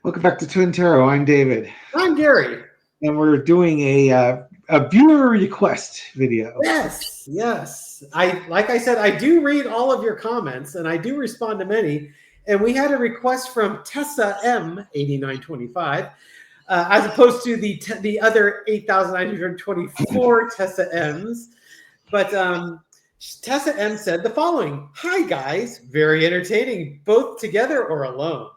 Welcome back to Twin Tarot. I'm David. I'm Gary. And we're doing a viewer request video. Yes. Like I said, I do read all of your comments, and I do respond to many. And we had a request from Tessa M 8925, as opposed to the other 8,924 Tessa M's. But Tessa M said the following: "Hi guys, very entertaining, both together or alone.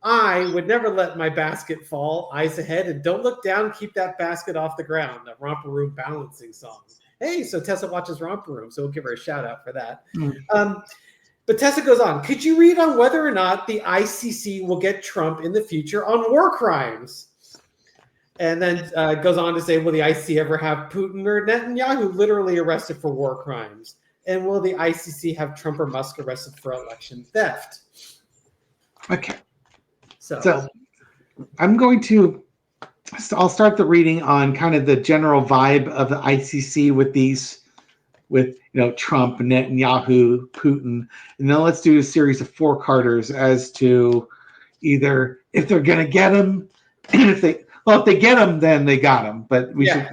I would never let my basket fall. Eyes ahead and don't look down. Keep that basket off the ground." A Romper Room balancing song. Hey, so Tessa watches Romper Room, so we'll give her a shout out for that. But Tessa goes on. "Could you read on whether or not the ICC will get Trump in the future on war crimes?" And then goes on to say, "Will the ICC ever have Putin or Netanyahu literally arrested for war crimes? And will the ICC have Trump or Musk arrested for election theft?" Okay. So I'll start the reading on kind of the general vibe of the ICC with Trump, Netanyahu, Putin, and then let's do a series of four-carders as to either if they're going to get him, and if they get him, then they got him. But we should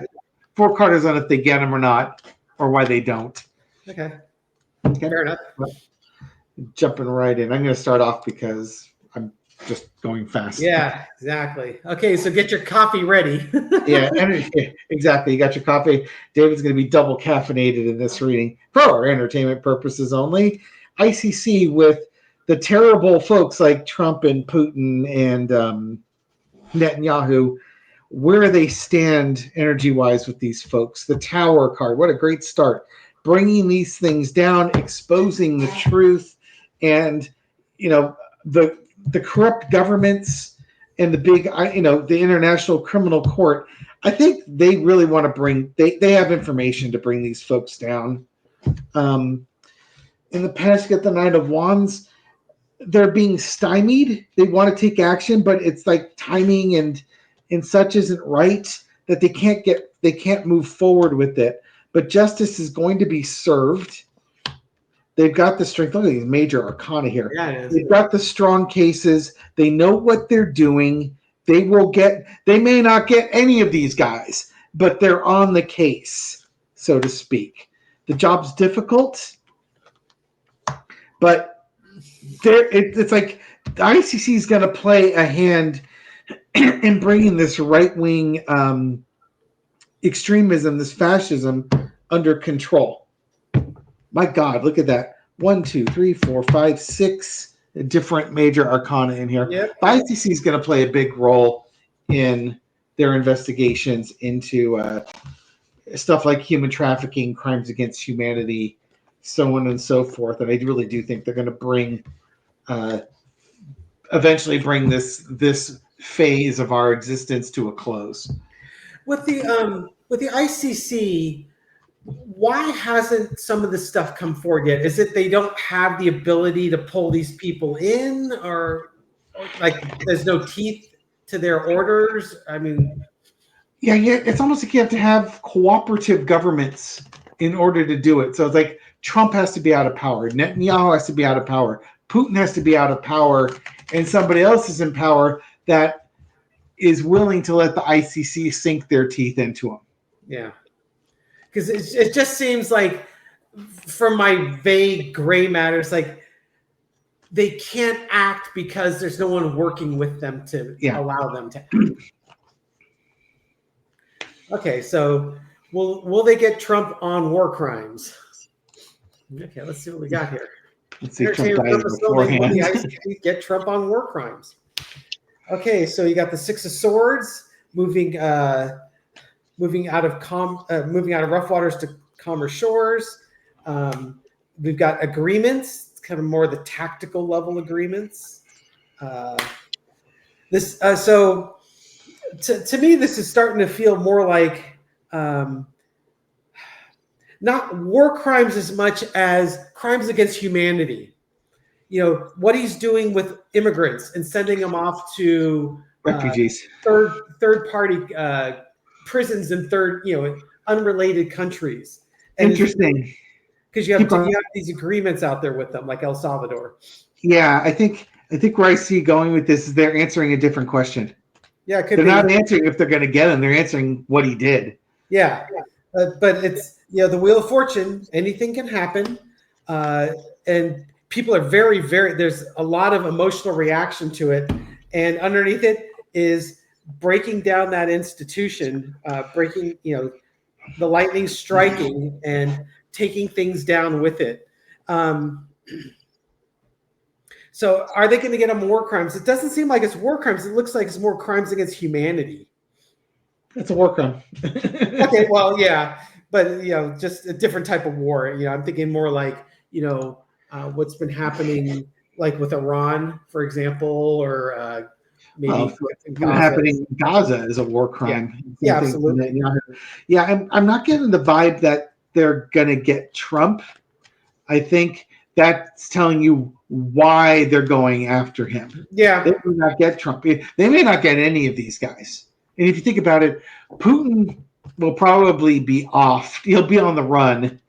four-carders on if they get him or not, or why they don't. Okay. Fair enough. Jumping right in. I'm going to start off because I'm just going fast. Yeah, exactly. Okay, so get your coffee ready. Yeah, exactly. You got your coffee. David's going to be double caffeinated in this reading for our entertainment purposes only. ICC with the terrible folks like Trump and Putin and Netanyahu, where they stand energy-wise with these folks. The Tower card, what a great start. Bringing these things down, exposing the truth, and the corrupt governments and the big, the International Criminal Court. I think they really want to bring, they have information to bring these folks down. In the past, you get the Knight of Wands. They're being stymied. They want to take action, but it's like timing and such isn't right that they can't move forward with it. But justice is going to be served. They've got the strength. Look at these major arcana here. Yeah, they've got the strong cases. They know what they're doing. They may not get any of these guys, but they're on the case, so to speak. The job's difficult, but it's like the ICC is going to play a hand in bringing this right-wing extremism, this fascism, under control. My God, look at that. 1, 2, 3, 4, 5, 6 different major arcana in here. Yep. The ICC is going to play a big role in their investigations into stuff like human trafficking, crimes against humanity, so on and so forth. And I really do think they're going to eventually bring this phase of our existence to a close. With the ICC, why hasn't some of this stuff come forward yet? Is it they don't have the ability to pull these people in, or like there's no teeth to their orders? I mean, yeah, it's almost like you have to have cooperative governments in order to do it. So it's like Trump has to be out of power, Netanyahu has to be out of power, Putin has to be out of power, and somebody else is in power that is willing to let the ICC sink their teeth into them. Yeah. Because it just seems like, from my vague gray matter, it's like they can't act because there's no one working with them to allow them to act. Okay, so will they get Trump on war crimes? Okay, let's see what we got here. Let's see. Trump dies beforehand. Will the ICC get Trump on war crimes? Okay, so you got the Six of Swords moving out of rough waters to calmer shores. We've got agreements. It's kind of more the tactical level agreements. So to me, this is starting to feel more like not war crimes as much as crimes against humanity. What he's doing with immigrants and sending them off to refugees, third party prisons in unrelated countries. And interesting, because you have these agreements out there with them, like El Salvador. Yeah, I think I think where I see going with this is they're answering a different question. Yeah, it could They're be. not answering if they're going to get him. They're answering what he did. Yeah, but it's the Wheel of Fortune. Anything can happen, and people are very, very. There's a lot of emotional reaction to it, and underneath it is breaking down that institution, breaking the lightning striking and taking things down with it. So are they going to get on war crimes? It doesn't seem like it's war crimes. It looks like it's more crimes against humanity. It's a war crime. Okay, well, yeah, but just a different type of war. I'm thinking more like what's been happening, like with Iran, for example, or maybe what's Gaza. happening in Gaza is a war crime. Yeah, absolutely. Yeah, I'm not getting the vibe that they're going to get Trump. I think that's telling you why they're going after him. Yeah. They may not get Trump. They may not get any of these guys. And if you think about it, Putin will probably be off. He'll be on the run.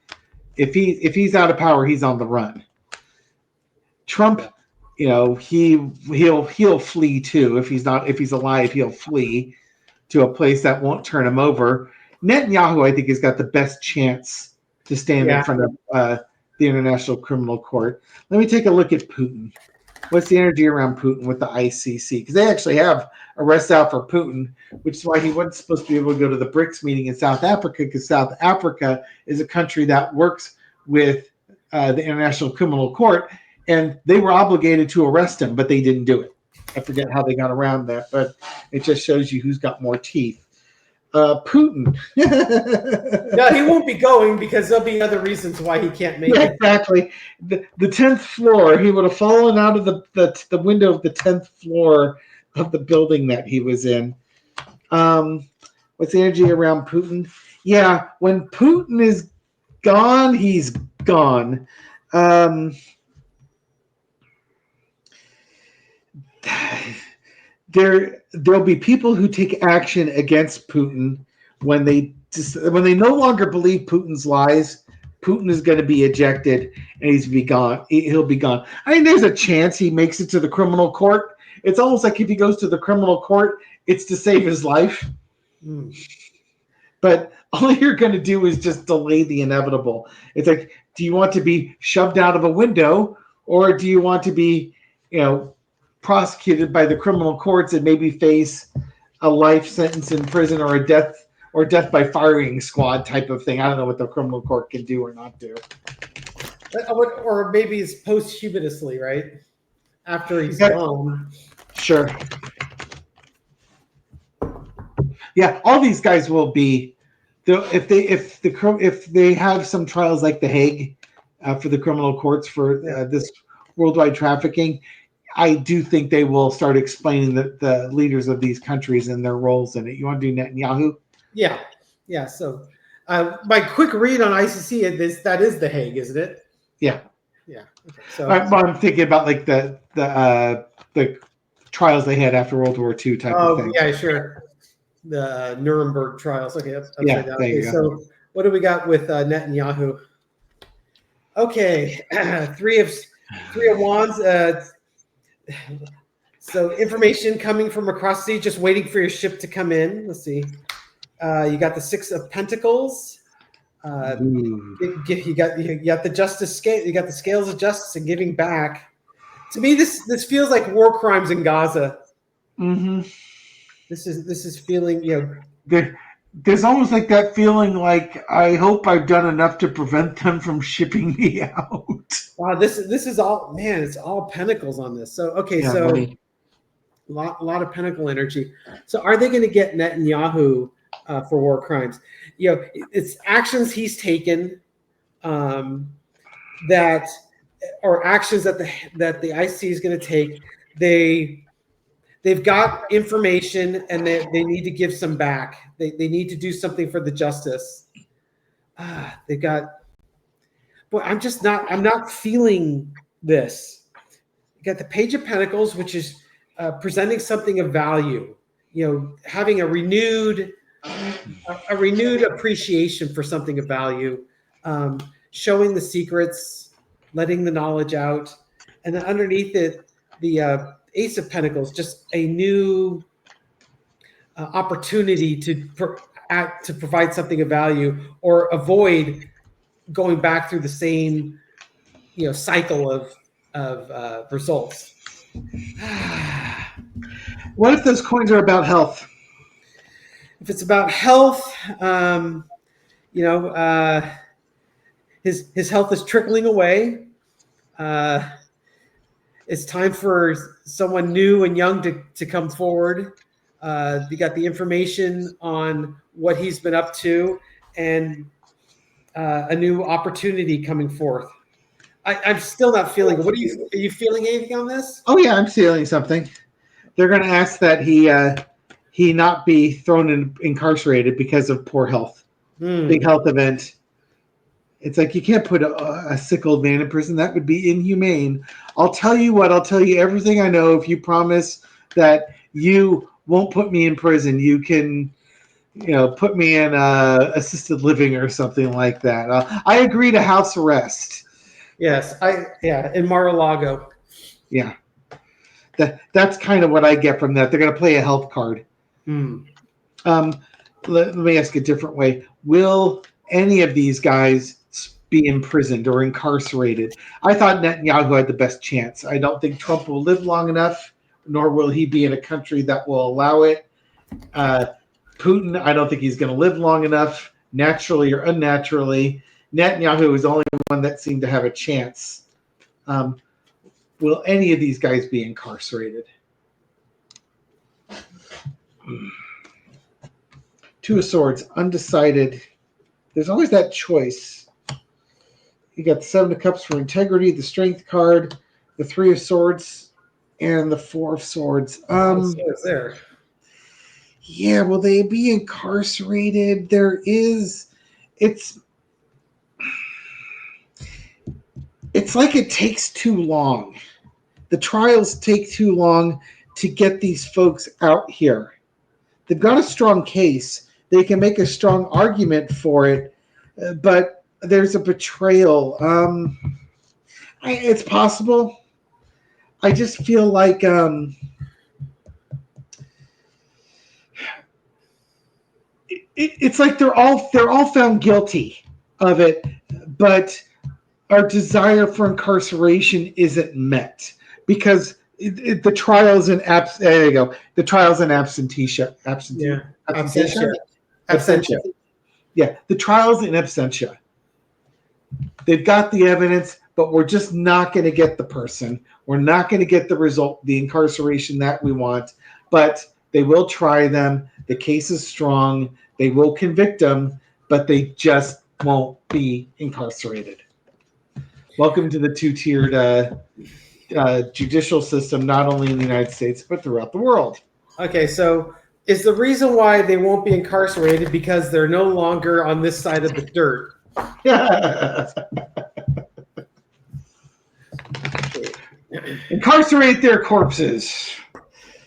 If he's out of power, he's on the run. Trump, he'll flee too. If he's alive, he'll flee to a place that won't turn him over. Netanyahu, I think, has got the best chance to stand in front of the International Criminal Court. Let me take a look at Putin. What's the energy around Putin with the ICC? Because they actually have arrests out for Putin, which is why he wasn't supposed to be able to go to the BRICS meeting in South Africa, because South Africa is a country that works with the International Criminal Court, and they were obligated to arrest him, but they didn't do it. I forget how they got around that, but it just shows you who's got more teeth. Putin. No, he won't be going because there'll be other reasons why he can't make it. Exactly. The 10th floor, he would have fallen out of the window of the 10th floor of the building that he was in. What's the energy around Putin? Yeah, when Putin is gone, he's gone. There'll be people who take action against Putin when they no longer believe Putin's lies. Putin is going to be ejected and he's be gone. He'll be gone. I mean, there's a chance he makes it to the criminal court. It's almost like if he goes to the criminal court, it's to save his life. But all you're going to do is just delay the inevitable. It's like, do you want to be shoved out of a window, or do you want to be, prosecuted by the criminal courts and maybe face a life sentence in prison or death by firing squad type of thing? I don't know what the criminal court can do or not do. Or maybe it's posthumously, right? After he's gone. Sure. Yeah, all these guys will be, if they have some trials like The Hague for the criminal courts for this worldwide trafficking, I do think they will start explaining the leaders of these countries and their roles in it. You want to do Netanyahu? Yeah. So my quick read on ICC, that is The Hague, isn't it? Yeah. Okay. So I'm thinking about like the trials they had after World War II type of thing. Yeah, sure. The Nuremberg trials. Okay. There you go. So what do we got with Netanyahu? Okay, three of wands. So information coming from across the sea, just waiting for your ship to come in. Let's see. You got the 6 of Pentacles. You got the justice scale. You got the scales of justice and giving back. To me, this feels like war crimes in Gaza. Mm-hmm. This is feeling There's almost like that feeling like, I hope I've done enough to prevent them from shipping me out. Wow, this is all, man, it's all pentacles on this. So okay, yeah, so buddy. a lot of pentacle energy. So are they going to get Netanyahu for war crimes? It's actions he's taken that, or actions that the ICC is going to take. They've got information and they need to give some back. They need to do something for the justice. They've got. Boy, I'm not feeling this. You got the Page of Pentacles, which is presenting something of value. Having a renewed appreciation for something of value, showing the secrets, letting the knowledge out, and then underneath it, the Ace of Pentacles, just a new opportunity to provide something of value or avoid going back through the same cycle of results. What if those coins are about health? If it's about health, his health is trickling away. It's time for someone new and young to come forward. You got the information on what he's been up to and a new opportunity coming forth. I'm still not feeling it. Are you feeling anything on this? Oh yeah, I'm feeling something. They're going to ask that he not be thrown incarcerated because of poor health. Big health event. It's like you can't put a sick old man in prison. That would be inhumane. I'll tell you what. I'll tell you everything I know if you promise that you won't put me in prison. You can, put me in assisted living or something like that. I agree to house arrest. Yes, in Mar-a-Lago. Yeah, that's kind of what I get from that. They're going to play a health card. Let me ask a different way. Will any of these guys be imprisoned or incarcerated? I thought Netanyahu had the best chance. I don't think Trump will live long enough, nor will he be in a country that will allow it. Putin, I don't think he's going to live long enough, naturally or unnaturally. Netanyahu is the only one that seemed to have a chance. Will any of these guys be incarcerated? Two of Swords, undecided. There's always that choice. You got the Seven of Cups for integrity, the Strength card, the Three of Swords, and the Four of Swords. There. Yeah, will they be incarcerated? It's like it takes too long. The trials take too long to get these folks out here. They've got a strong case. They can make a strong argument for it, but there's a betrayal. It's possible. I just feel like it's like they're all found guilty of it, but our desire for incarceration isn't met because the trials in there you go. The trials in absentia. Yeah, the trials in absentia. They've got the evidence, but we're just not going to get the person. We're not going to get the result, the incarceration that we want. But they will try them. The case is strong. They will convict them, but they just won't be incarcerated. Welcome to the two-tiered judicial system, not only in the United States, but throughout the world. Okay, so is the reason why they won't be incarcerated because they're no longer on this side of the dirt? Incarcerate their corpses.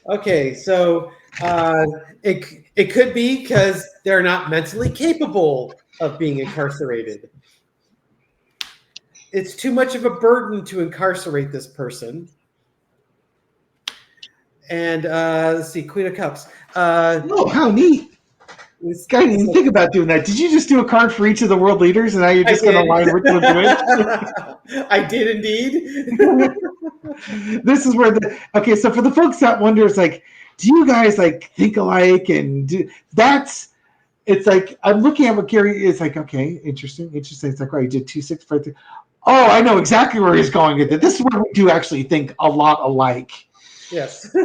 Okay, so it could be because they're not mentally capable of being incarcerated. It's too much of a burden to incarcerate this person. And let's see, Queen of Cups. Oh, how neat. This guy didn't even think about doing that. Did you just do a card for each of the world leaders and now you're just going to line which one's which? I did indeed. This is where okay, so for the folks that wonder, it's like, do you guys like think alike? And it's like, I'm looking at what Gary is like, okay, interesting. It's like, right, you did 2, 6, 5, 3. Oh, I know exactly where he's going with it. This is where we do actually think a lot alike. Yes.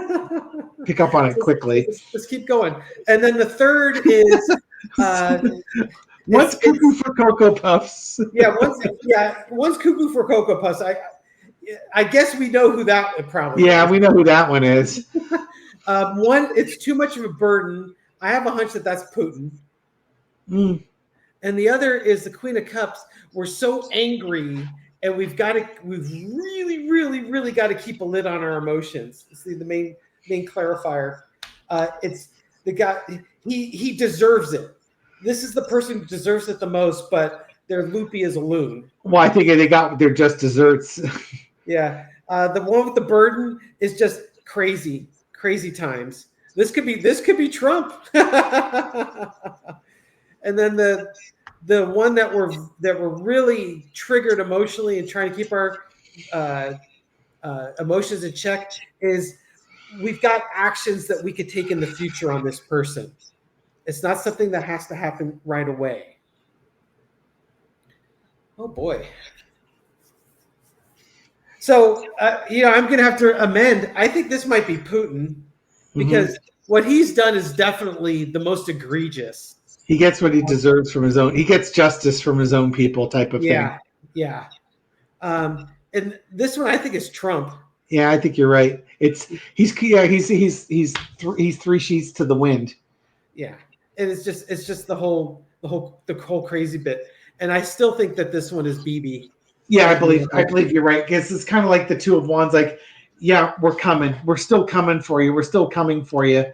Pick up on it quickly. Let's keep going. And then the third is what's cuckoo for Cocoa Puffs? One's cuckoo for Cocoa Puffs. I guess we know who that probably is. Yeah, we know who that one is. One, it's too much of a burden. I have a hunch that that's Putin. And the other is the Queen of Cups. We're so angry, and we've really, really, really got to keep a lid on our emotions. See, the main clarifier. It's the guy. He deserves it. This is the person who deserves it the most, but they're loopy as a loon. Well, I think they're just desserts. Yeah. The one with the burden is just crazy times. This could be Trump. And then the one that were really triggered emotionally and trying to keep our emotions in check is we've got actions that we could take in the future on this person. It's not something that has to happen right away. Oh boy. So, I'm going to have to amend. I think this might be Putin because what he's done is definitely the most egregious. He gets what he deserves from his own. He gets justice from his own people, type of thing. Yeah. And this one I think is Trump. Yeah, I think you're right. He's 3 sheets to the wind. Yeah, and it's just the whole crazy bit. And I still think that this one is Bibi. Yeah, I believe you're right, because it's kind of like the Two of Wands. Like, yeah, we're coming. We're still coming for you. We're still coming for you.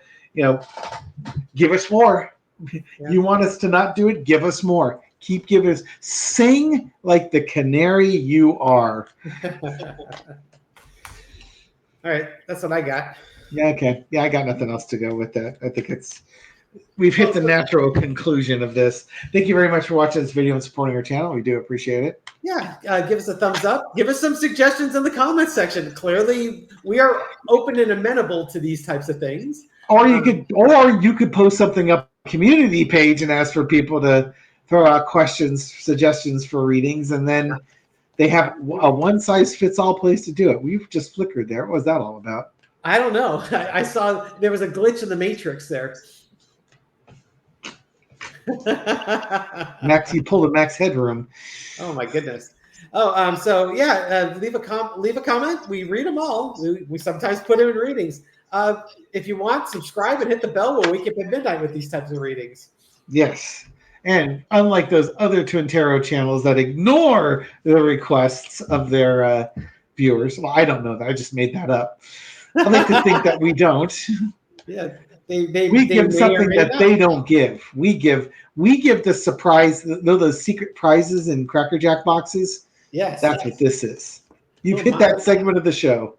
Give us more. Yeah. You want us to not do it? Give us more. Keep giving us. Sing like the canary you are. All right, that's what I got. Yeah, okay. Yeah, I got nothing else to go with that. I think we've hit the natural conclusion of this. Thank you very much for watching this video and supporting our channel. We do appreciate it. Yeah, give us a thumbs up. Give us some suggestions in the comments section. Clearly, we are open and amenable to these types of things. Or you could post something up on the community page and ask for people to throw out questions, suggestions for readings, and then they have a one-size-fits-all place to do it. We've just flickered there. What was that all about? I don't know. I saw there was a glitch in the matrix there. Max, you pulled a Max Headroom. Oh my goodness. Oh, so yeah, leave a comment. We read them all. We sometimes put them in readings. If you want, subscribe and hit the bell. We'll wake up at midnight with these types of readings. Yes. And unlike those other Twin Tarot channels that ignore the requests of their viewers, well, I don't know that. I just made that up. I like to think that we don't. Yeah, we give something that they don't give. We give the surprise. Those secret prizes in Cracker Jack boxes. Yes, that's what this is. You've hit that segment of the show.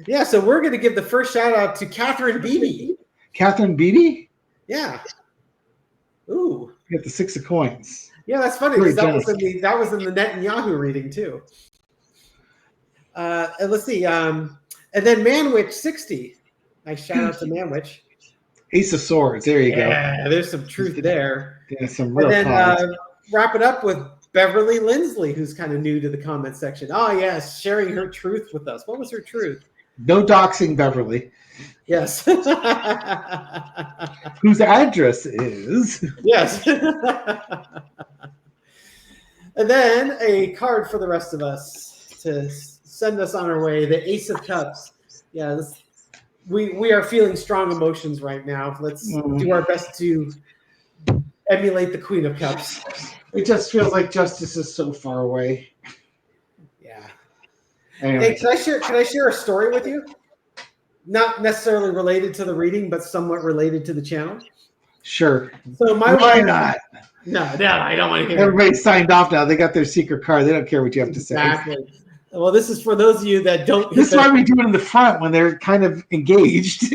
Yeah, so we're going to give the first shout out to Catherine Bibi. Catherine Bibi? Yeah. Ooh. You got the 6 of coins. Yeah, that's funny because that was in the Netanyahu reading too. And let's see. And then Manwich 60. Nice shout out to Manwich. Ace of Swords. There you go. Yeah, there's some truth there. Yeah, some real. And then wrap it up with Beverly Lindsley, who's kind of new to the comment section. Oh yes, sharing her truth with us. What was her truth? No doxing Beverly. Yes. Whose address is. Yes. And then a card for the rest of us to send us on our way. The Ace of Cups. Yeah, we are feeling strong emotions right now. Let's do our best to emulate the Queen of Cups. It just feels like justice is so far away. Yeah. Anyway. Hey, can I share a story with you? Not necessarily related to the reading, but somewhat related to the channel. Sure. So why not? No, I don't want to hear. Everybody's signed off now. They got their secret card. They don't care what you have to say. Exactly. Well, this is for those of you that don't. This is why we do it in the front when they're kind of engaged.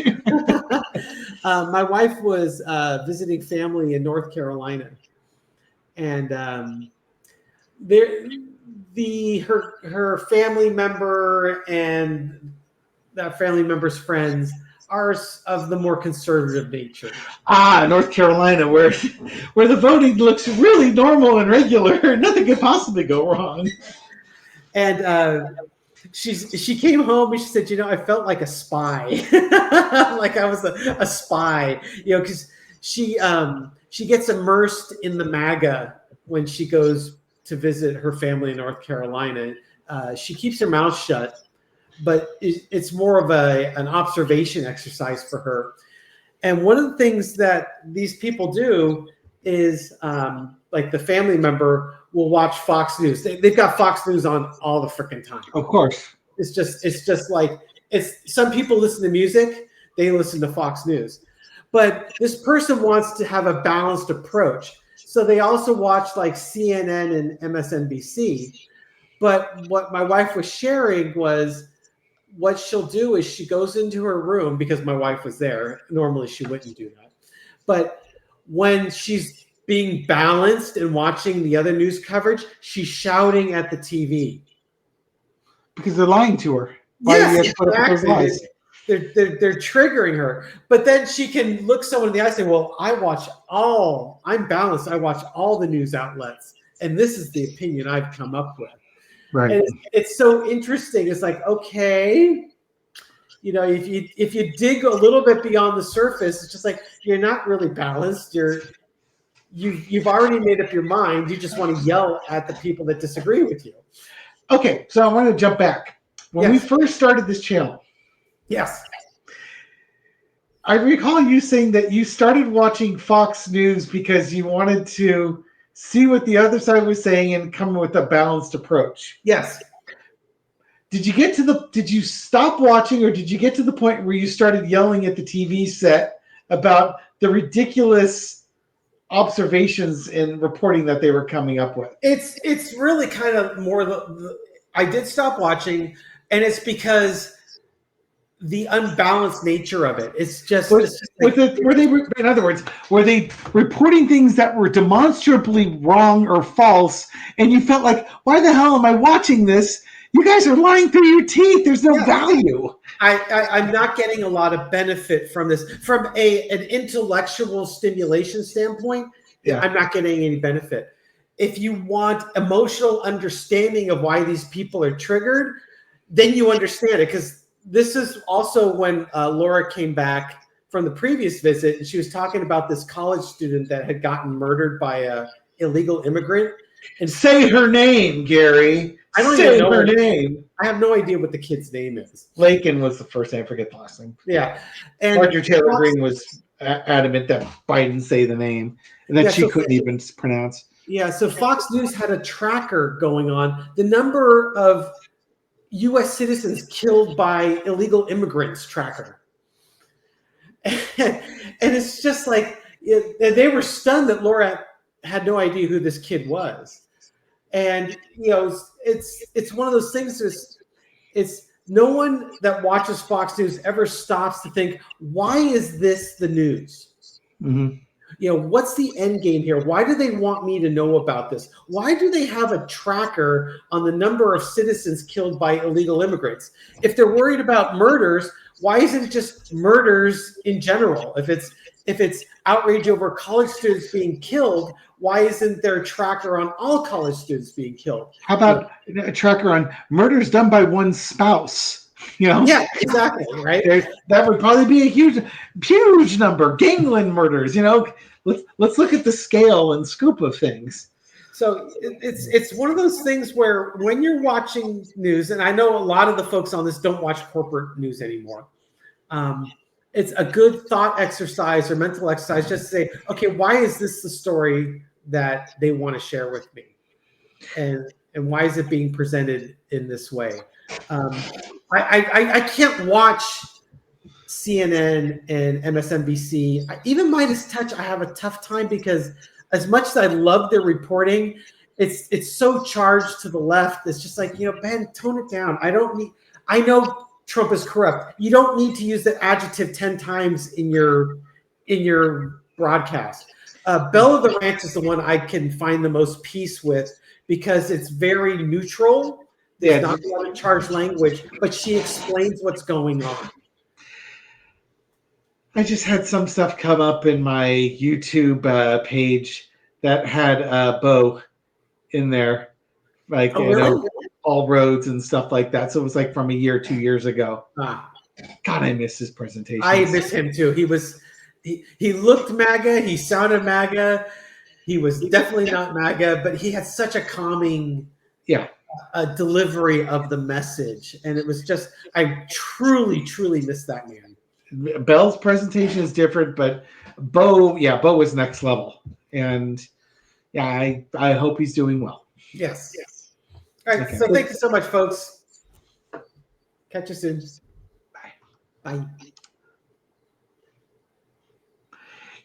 My wife was visiting family in North Carolina, and her family member and that family member's friends are of the more conservative nature. North Carolina, where the voting looks really normal and regular. Nothing could possibly go wrong. And she came home and she said, I felt like a spy, like I was a spy, because she gets immersed in the MAGA when she goes to visit her family in North Carolina. She keeps her mouth shut, but it's more of an observation exercise for her. And one of the things that these people do is like the family member will watch Fox News. They've got Fox News on all the freaking time. Of course. It's just like some people listen to music, they listen to Fox News. But this person wants to have a balanced approach. So they also watch like CNN and MSNBC. But what my wife was sharing was what she'll do is she goes into her room, because my wife was there. Normally she wouldn't do that. But when she's being balanced and watching the other news coverage, she's shouting at the TV. Because they're lying to her. Why Yes, do you have to put up with those lies? They're triggering her. But then she can look someone in the eye and say, well, I'm balanced. I watch all the news outlets. And this is the opinion I've come up with. Right. And it's so interesting. It's like, okay, if you dig a little bit beyond the surface, it's just like, you're not really balanced. You've already made up your mind. You just want to yell at the people that disagree with you. Okay, so I want to jump back. When we first started this channel, yes, I recall you saying that you started watching Fox News because you wanted to see what the other side was saying and come with a balanced approach. Yes. Did you stop watching, or did you get to the point where you started yelling at the TV set about the ridiculous observations and reporting that they were coming up with? It's really kind of more I did stop watching, and it's because the unbalanced nature of it. It's just in other words, were they reporting things that were demonstrably wrong or false, and you felt like, why the hell am I watching this? You guys are lying through your teeth. There's no value. I'm not getting a lot of benefit from this. From an intellectual stimulation standpoint, I'm not getting any benefit. If you want emotional understanding of why these people are triggered, then you understand it. Because this is also when Laura came back from the previous visit, and she was talking about this college student that had gotten murdered by a illegal immigrant. And say her name, Gary. I don't say even know her name. I have no idea what the kid's name is. Lakin was the first name. I forget the last name. Yeah. And Marjorie Taylor Greene was adamant that Biden say the name, and that she couldn't even pronounce. Yeah, so Fox News had a tracker going on. The number of U.S. citizens killed by illegal immigrants tracker. And it's just like, they were stunned that Laura had no idea who this kid was. And, it's one of those things, it's no one that watches Fox News ever stops to think, why is this the news? Mm-hmm. What's the end game here? Why do they want me to know about this? Why do they have a tracker on the number of citizens killed by illegal immigrants? If they're worried about murders, why isn't it just murders in general? If it's outrage over college students being killed, why isn't there a tracker on all college students being killed? How about a tracker on murders done by one spouse? Yeah, exactly, right? That would probably be a huge number. Gangland murders. Let's look at the scale and scope of things. So it's one of those things where when you're watching news, and I know a lot of the folks on this don't watch corporate news anymore. It's a good thought exercise or mental exercise just to say, okay, why is this the story that they want to share with me? And why is it being presented in this way? I can't watch CNN and MSNBC. Even Midas Touch, I have a tough time because as much as I love their reporting, it's so charged to the left. It's just like, Ben, tone it down. I know Trump is corrupt. You don't need to use the adjective 10 times in your broadcast. Belle of the Ranch is the one I can find the most peace with because it's very neutral. There's not a lot of charged language, but she explains what's going on. I just had some stuff come up in my YouTube page that had Bo in there, like really? all roads and stuff like that. So it was like from a year, 2 years ago. God, I miss his presentation. I miss him too. He looked MAGA. He sounded MAGA. He was definitely not MAGA, but he had such a calming delivery of the message. And it was just, I truly, truly miss that man. Belle's presentation is different, but Bo was next level. And I hope he's doing well. Yes. All right. Okay. So thank you so much, folks. Catch you soon. Bye.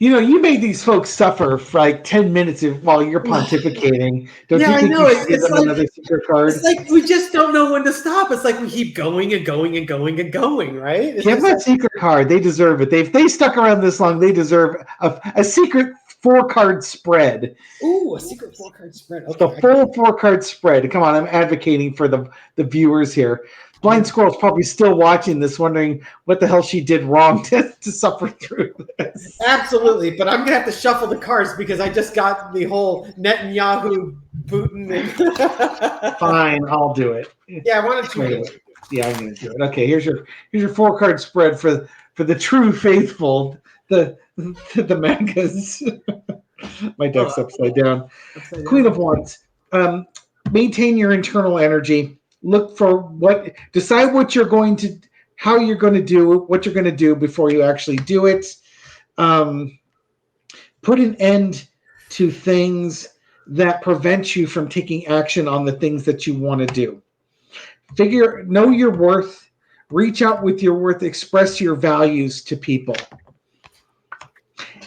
You made these folks suffer for like 10 minutes while you're pontificating. Don't Yeah, you I think know. you should give them another secret card? It's like we just don't know when to stop. It's like we keep going and going and going and going, right? It's Give them a secret card. They deserve it. If they stuck around this long, they deserve a secret 4-card spread. Ooh, a secret 4-card spread. Okay. The full 4-card spread. Come on, I'm advocating for the viewers here. Blind Squirrel's probably still watching this, wondering what the hell she did wrong to suffer through this. Absolutely, but I'm gonna have to shuffle the cards because I just got the whole Netanyahu, Putin. And Fine, I'll do it. Yeah, I wanted to. Yeah, I'm gonna do it. Okay, here's your 4-card spread for the true faithful, the mangas. My deck's upside down. Queen of Wands. Maintain your internal energy. Look for decide how you're going to do what you're going to do before you actually do it. Put an end to things that prevent you from taking action on the things that you want to do. Know your worth, reach out with your worth, express your values to people.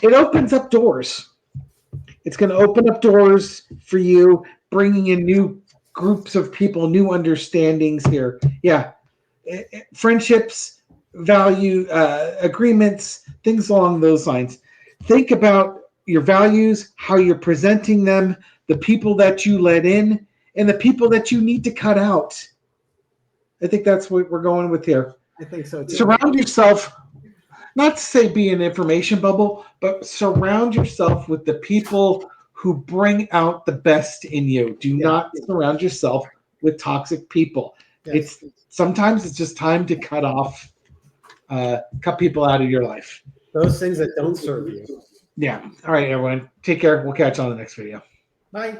It opens up doors. It's going to open up doors for you, bringing in new groups of people, new understandings here. Yeah. Friendships, value, agreements, things along those lines. Think about your values, how you're presenting them, the people that you let in, and the people that you need to cut out. I think that's what we're going with here. I think so too. Surround yourself, not to say be an information bubble, but surround yourself with the people who bring out the best in you. Do not surround yourself with toxic people. Yes. Sometimes it's just time to cut people out of your life. Those things that don't serve you. Yeah. All right, everyone. Take care. We'll catch you on the next video. Bye.